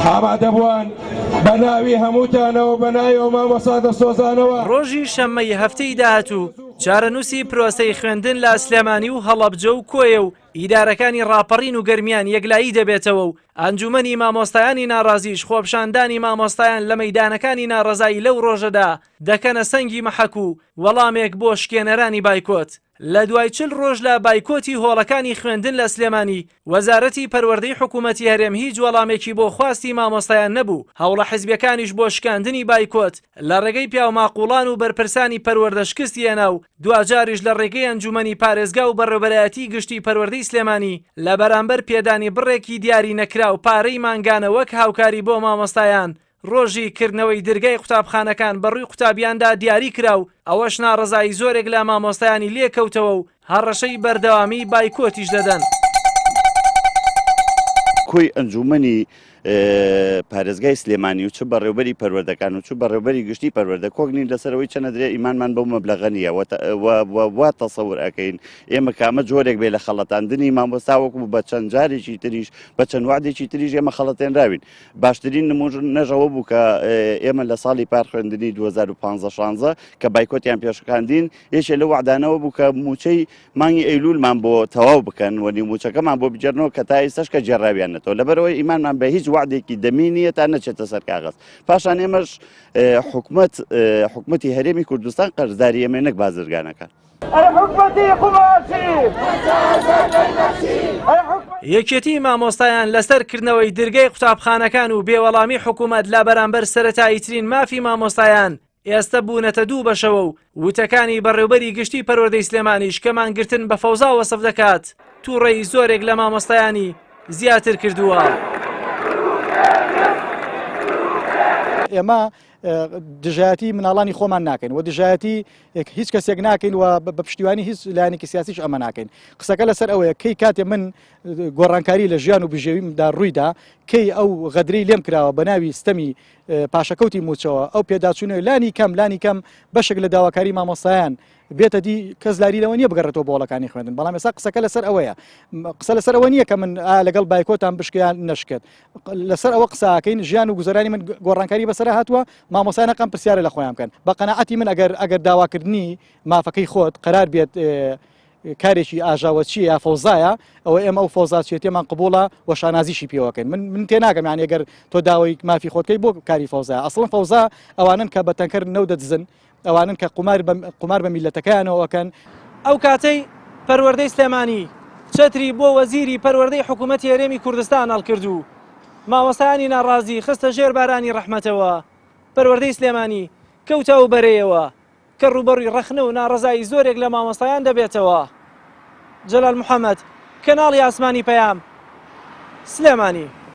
ئامادەبووان بە ناوی هەمووتانەوە بە ناوی مامۆستا دەسۆزانەوە ڕۆژی شەممەی هەفتەی داهاتوو چارەنووسی پرۆسەی خوێندن لە سلێمانی و هەڵەبجە و کۆیە و ئیدارەکانی ڕاپەڕین و گەرمیان یەکلایی دەبێتەوە و ئەنجومەنی مامۆستایانی ناڕازیش خۆپشاندانی مامۆستایان لە مەیدانەکانی ناڕەزایی لەو ڕۆژەدا دەکەنە سەنگی مەحەک و وەڵامێک بۆ شکێنەرانی بایکۆت. لە دوای 40 ڕۆژ لە بایکۆتی هۆڵەکانی خوێندن لە سلێمانی وەزارەتی پەروەردەی حکوومەتی هەرێم هیچ وەڵامێکی بۆ خواستی مامۆستایان نەبوو. هەوڵە حیزبیەکانیش بۆ شکاندنی بایکۆت لە ڕێگەی پیاوماقوڵان و بەرپرسانی پەروەردە شکستی هێنا و دوجاریش لە ڕێگەی ئەنجومەنی پارێزگا و بەڕێوەبەرایەتی گشتی پەروەردەی سلێمانی لە بەرامبەر پێدانی بڕێکی دیاری نەکرا و پارەی مانگانە وەک هاوکاری بۆ مامۆستایان ڕۆژی کردنەوەی دەرگای قوتابخانەکان بەڕووی قوتابیاندا دیاری کرا و ئەوەش ناڕزایی زۆرێک لە مامۆستایانی لێکەوتەوە و هەڕەشەی بەردەوامی بایکۆتیش دەدەن. کۆی ئەنجومەنی پارێزگای سلێمانی و چ بەڕێوەبەری پەروەردەکان و چ بەڕێوەبەری گشتی پەروەردە کۆگنین لەسەرەوەی چەنە درێ ئیمانمان بەو مەبلەغە نییە وا تەسەور ئەەکەین ئێمە کامە جۆرێک بێ لە خەڵەتاندنی مامۆستا وەکو بە چەند جارێکی تریش بە چەند وعدێکی تریش ئێمە خەڵەتێنراوین. باشترین نەژەوە بوو کە ئێمە لە ساڵی پار خوێندنی 2015 کە بایکۆتیان پێشکاندین یەکێ لە وعدانەوە بوو کە موچەی مانگی ئەیلولمان بۆ تەواو بکەن و نیموچەکەمان بۆ بجێرنەوە کە تا ئێستاش کە جێڕاویان نەتەوە لەبەرەوەی ئیمانمان بە هیچ وعدێکی دەمی نییە تا نەچێتە سەر کاغەز. پاشان ئێمەش حکوومەتی هەرێمی کوردستان قەرزداری ئێمە نەک بازرگانەکان. یەکێتی مامۆستایان لەسەرکردنەوەی دەرگای قوتابخانەکان و بێوەڵامی حکوومەت لا بەرامبەر سەرەتاییترین مافی مامۆستایان ئێستا بوونەتە دوو بەشەوە و وتەکانی بەڕێوەبەری گشتی پەروەردەی سلێمانیش کە مانگرتن بە فەوزا وەسف دەکات تووڕێی زۆرێک لە مامۆستایانی زیاتر کردووە. ئێمە دژایەتی مناڵانی خۆمان ناکەین و دژایەتی هیچ کەسێک ناکەین و بە پشتیوانی هیچ لایەنێکی سیاسیش ئەمە ناکەین. قسەکە لەسەر ئەوەیە کەی کاتێ من گۆڕانکاری لە ژیان و بژێویمدا ڕوویدا کەی ئەو غەدرەی لێم کراوە بە ناوی ستەمی پاشەکەوتی موچەوە ئەو پێداچوونەوە لانی کەم بەشێک لە داواکاری مامۆستایان بێتە دی کەس لاریلەوە نییە بگەڕێتەوە بۆڵەکانی خوێندن. بەڵام ێستا قسەکە لەسەر ئەوەیە قسە لەسەر ئەوە نییە کە من لەگەڵ بایکۆتان بشکیان نشکێت لەسەر ئەوە قساکەین ژیان و گوزەرانی من گۆڕانکاری بەسەر هاتووە مامۆستایانەکەم پرسیارە لە خۆیان بکەن. بە قەناعەتی من ئەگەر داواکردنی مافەکەی خۆت قەرار بێت کارێکی ئاژاوەچیە یا فەوزایە ئەوە ئێمە ئەو فەوزاچێتێمان قبوڵە و شانازیشی پێوەکەین. من تێناگەم یان ئەگەر تۆ داوای مافی خۆتکەی بۆ کاری فەوزایە ئەسڵەن فەوزا ئەوانن کە بە تەنکەر نەو دەدزن ئەوانن کە قمار بە میلەتەکەیانەوەکەن. ئەو کاتەی پەروەردەی سلێمانی چەتری بۆ وەزیری پەروەردەی حکوومەتی هەرێمی کوردستان هەڵکردو مامۆستایانی ناڕازی خستە ژێر بارانی ڕەحمەتەوە پەروەردەی سلێمانی کەوتە و بەرەیەوە کە ڕوبەڕووی ڕەخنە و ناڕەزایی زۆرێک لە مامۆستایان دەبێتەوە. جەلال محەممەد کەناڵی ئاسمانی پەیام سلێمانی.